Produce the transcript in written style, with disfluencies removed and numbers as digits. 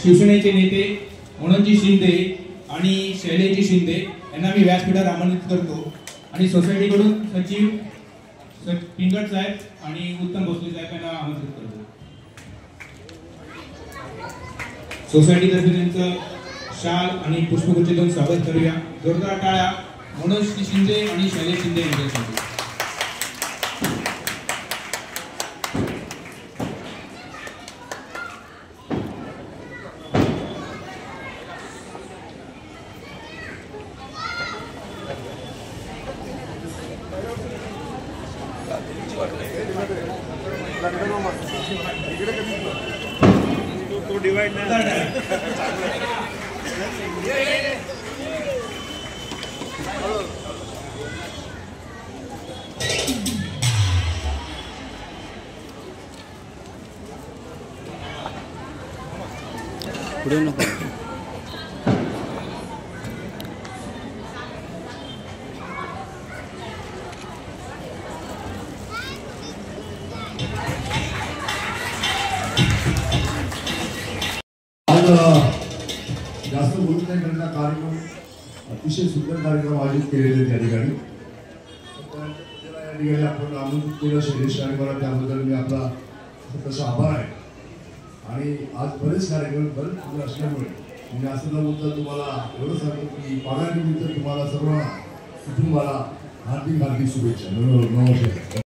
शिवसेनेचे नेते मनोजी शिंदे आणि शैलेजी शिंदे यांना मी व्यासपीठावर आमंत्रित करतो आणि सोसायटीकडून सचिव पिंगट साहेब आणि उत्तम भोसले साहेब यांना आमंत्रित करतो. सोसायटीतर्फे त्यांचं शाल आणि पुष्पगुच्छ देऊन स्वागत करूया. जोरदार टाळ्या मनोज शिंदे आणि शैलेश शिंदे यांच्यासाठी. तो डिवाइड पुढे नको. जास्त बोलत नाही करता कार्यक्रम अतिशय सुंदर कार्यक्रम आयोजित केलेले त्या ठिकाणी. या ठिकाणी आपण आमंत्रित केलं शैलेश आणि मला त्याबद्दल मी आपला तसा आभार आहे. आणि आज बरेच कार्यक्रम बरेच असल्यामुळे मी असं न बोलता तुम्हाला एवढं सांगतो की पाण्यानिमित्त तुम्हाला सर्व कुटुंबाला हार्दिक शुभेच्छा. नमस्कार.